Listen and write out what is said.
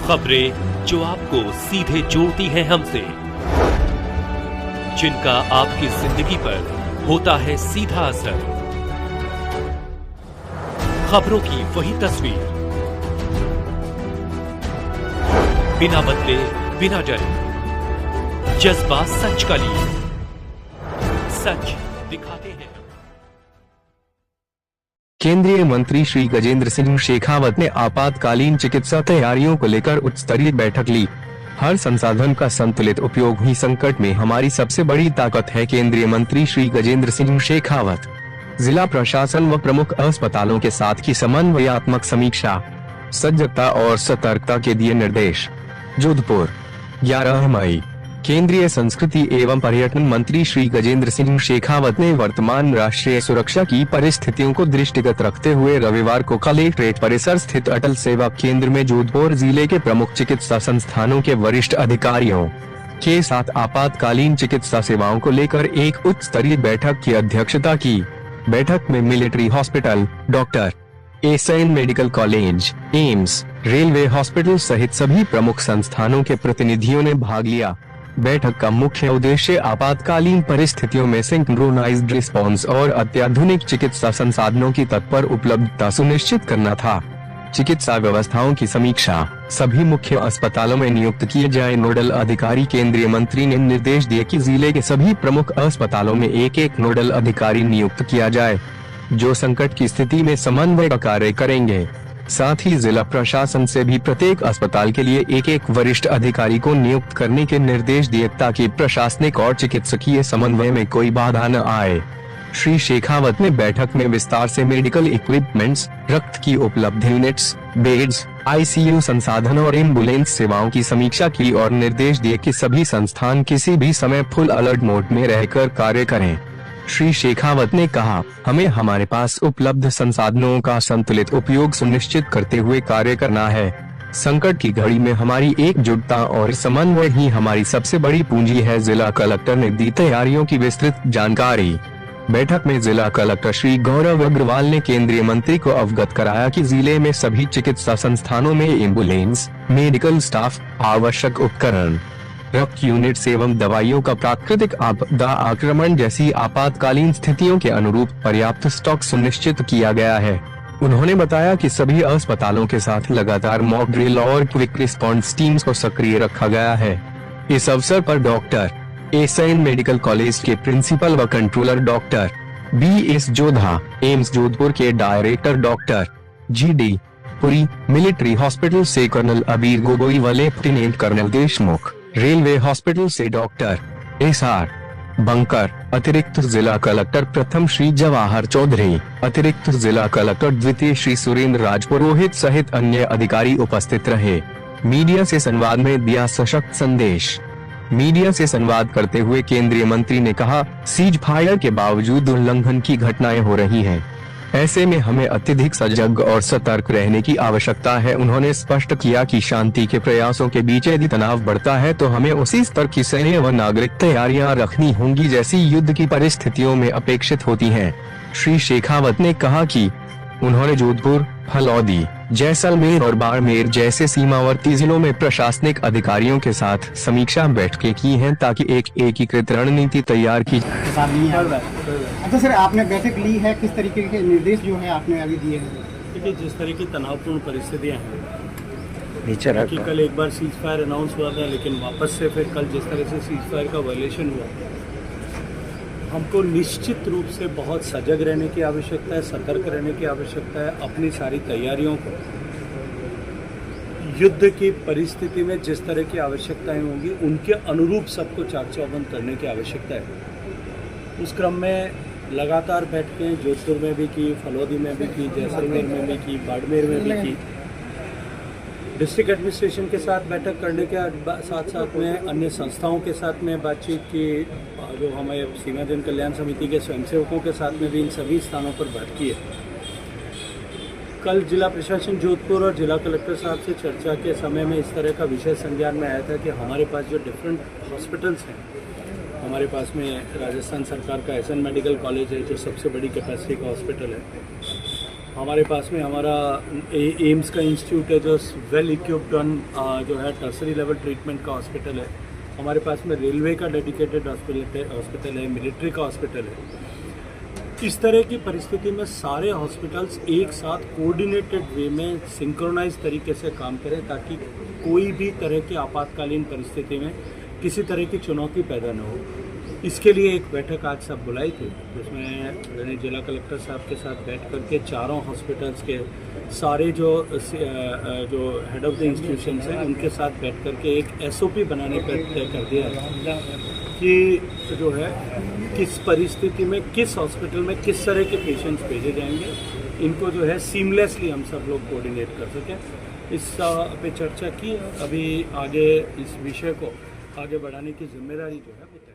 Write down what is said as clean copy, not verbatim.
खबरें जो आपको सीधे जोड़ती हैं हमसे, जिनका आपकी जिंदगी पर होता है सीधा असर। खबरों की वही तस्वीर, बिना बदले बिना डरे, जज्बा सच का लिए, सच दिखाते हैं। केंद्रीय मंत्री श्री गजेंद्र सिंह शेखावत ने आपातकालीन चिकित्सा तैयारियों को लेकर उच्च स्तरीय बैठक ली। हर संसाधन का संतुलित उपयोग ही संकट में हमारी सबसे बड़ी ताकत है। केंद्रीय मंत्री श्री गजेंद्र सिंह शेखावत जिला प्रशासन व प्रमुख अस्पतालों के साथ की समन्वयात्मक समीक्षा, सजगता और सतर्कता के दिए निर्देश। जोधपुर 11 मई। केंद्रीय संस्कृति एवं पर्यटन मंत्री श्री गजेंद्र सिंह शेखावत ने वर्तमान राष्ट्रीय सुरक्षा की परिस्थितियों को दृष्टिगत रखते हुए रविवार को कलेक्ट्रेट परिसर स्थित अटल सेवा केंद्र में जोधपुर जिले के प्रमुख चिकित्सा संस्थानों के वरिष्ठ अधिकारियों के साथ आपातकालीन चिकित्सा सेवाओं को लेकर एक उच्च स्तरीय बैठक की अध्यक्षता की। बैठक में military hospital, doctor SN medical college, AIIMS, railway hospital सहित सभी प्रमुख संस्थानों के प्रतिनिधियों ने भाग लिया। बैठक का मुख्य उद्देश्य आपातकालीन परिस्थितियों में सिंक्रोनाइज्ड रिस्पॉन्स और अत्याधुनिक चिकित्सा संसाधनों की तत्पर उपलब्धता सुनिश्चित करना था। चिकित्सा व्यवस्थाओं की समीक्षा, सभी मुख्य अस्पतालों में नियुक्त किए जाए नोडल अधिकारी। केंद्रीय मंत्री ने निर्देश दिए कि जिले के सभी प्रमुख अस्पतालों में एक नोडल अधिकारी नियुक्त किया जाए, जो संकट की स्थिति में समन्वय का कार्य करेंगे। साथ ही जिला प्रशासन से भी प्रत्येक अस्पताल के लिए एक वरिष्ठ अधिकारी को नियुक्त करने के निर्देश दिए, ताकि प्रशासनिक और चिकित्सकीय समन्वय में कोई बाधा न आए। श्री शेखावत ने बैठक में विस्तार से मेडिकल इक्विपमेंट्स, रक्त की उपलब्ध यूनिट्स, बेड्स, आईसीयू संसाधन और एम्बुलेंस सेवाओं की समीक्षा की और निर्देश दिए कि सभी संस्थान किसी भी समय फुल अलर्ट मोड में रहकर कार्य करें। श्री शेखावत ने कहा, हमें हमारे पास उपलब्ध संसाधनों का संतुलित उपयोग सुनिश्चित करते हुए कार्य करना है। संकट की घड़ी में हमारी एकजुटता और समन्वय ही हमारी सबसे बड़ी पूंजी है। जिला कलेक्टर ने दी तैयारियों की विस्तृत जानकारी। बैठक में जिला कलेक्टर श्री गौरव अग्रवाल ने केंद्रीय मंत्री को अवगत कराया कि जिले में सभी चिकित्सा संस्थानों में एम्बुलेंस, मेडिकल स्टाफ, आवश्यक उपकरण, रक्त यूनिट्स एवं दवाइयों का प्राकृतिक आपदा आक्रमण जैसी आपातकालीन स्थितियों के अनुरूप पर्याप्त स्टॉक सुनिश्चित किया गया है। उन्होंने बताया कि सभी अस्पतालों के साथ लगातार मॉक ड्रिल और क्विक रिस्पॉन्स टीम्स को सक्रिय रखा गया है। इस अवसर पर डॉक्टर एसएन मेडिकल कॉलेज के प्रिंसिपल व controller doctor BS Jodha, AIIMS Jodhpur के director doctor GD Puri, military hospital से कर्नल अबीर गोगोई व lieutenant colonel Deshmukh, railway hospital से डॉक्टर SR बंकर, अतिरिक्त जिला कलेक्टर प्रथम श्री जवाहर चौधरी, अतिरिक्त जिला कलेक्टर द्वितीय श्री सुरेंद्र राजपुरोहित सहित अन्य अधिकारी उपस्थित रहे। मीडिया से संवाद में दिया सशक्त संदेश। मीडिया से संवाद करते हुए केंद्रीय मंत्री ने कहा, सीज फायर के बावजूद उल्लंघन की घटनाएं हो रही हैं। ऐसे में हमें अत्यधिक सजग और सतर्क रहने की आवश्यकता है। उन्होंने स्पष्ट किया कि शांति के प्रयासों के बीच यदि तनाव बढ़ता है तो हमें उसी स्तर की सैन्य व नागरिक तैयारियां रखनी होंगी जैसी युद्ध की परिस्थितियों में अपेक्षित होती हैं। श्री शेखावत ने कहा कि उन्होंने जोधपुर, फलौदी, जैसलमेर और बाड़मेर जैसे सीमावर्ती जिलों में प्रशासनिक अधिकारियों के साथ समीक्षा बैठकें की हैं, ताकि एक एकीकृत रणनीति तैयार की जाए। अच्छा सर, आपने बैठक ली है, किस तरीके के निर्देश जो है आपने अभी दिए हैं? देखिए, जिस तरह की तनावपूर्ण परिस्थितियाँ हैं कि कल एक बार सीज फायर अनाउंस हुआ था, लेकिन वापस से फिर कल जिस तरह से सीज फायर का वायलेशन हुआ, हमको निश्चित रूप से बहुत सजग रहने की आवश्यकता है, सतर्क रहने की आवश्यकता है। अपनी सारी तैयारियों को युद्ध की परिस्थिति में जिस तरह की आवश्यकताएं होंगी उनके अनुरूप सबको चाक चौबंद करने की आवश्यकता है। उस क्रम में लगातार बैठकें जोधपुर में भी की, फलौदी में भी की, जैसलमेर में भी की, बाड़मेर में भी की। डिस्ट्रिक्ट एडमिनिस्ट्रेशन के साथ बैठक करने के साथ साथ में अन्य संस्थाओं के साथ में बातचीत की, जो हमारे सीमा जन कल्याण समिति के स्वयंसेवकों के साथ में भी इन सभी स्थानों पर बात की है। कल जिला प्रशासन जोधपुर और जिला कलेक्टर साहब से चर्चा के समय में इस तरह का विषय संज्ञान में आया था कि हमारे पास जो डिफरेंट हॉस्पिटल्स हैं, हमारे पास में राजस्थान सरकार का एसएन मेडिकल कॉलेज है जो सबसे बड़ी कैपेसिटी का हॉस्पिटल है। हमारे पास में हमारा एम्स का इंस्टीट्यूट है जो वेल इक्विप्ड जो है टर्सरी लेवल ट्रीटमेंट का हॉस्पिटल है। हमारे पास में रेलवे का डेडिकेटेड हॉस्पिटल है, मिलिट्री का हॉस्पिटल है। इस तरह की परिस्थिति में सारे हॉस्पिटल्स एक साथ कोऑर्डिनेटेड वे में सिंक्रोनाइज तरीके से काम करें ताकि कोई भी तरह की आपातकालीन परिस्थिति में किसी तरह की चुनौती पैदा न हो। इसके लिए एक बैठक आज सब बुलाई थी जिसमें मैंने जिला कलेक्टर साहब के साथ बैठ करके चारों हॉस्पिटल्स के सारे जो हेड ऑफ द इंस्टीट्यूशंस हैं उनके साथ बैठ करके एक SOP बनाने पर तय कर दिया कि जो है किस परिस्थिति में किस हॉस्पिटल में किस तरह के पेशेंट्स भेजे जाएंगे, इनको जो है सीमलेसली हम सब लोग कोऑर्डिनेट कर सकें। इस पे चर्चा की। अभी आगे इस विषय को आगे बढ़ाने की जिम्मेदारी जो है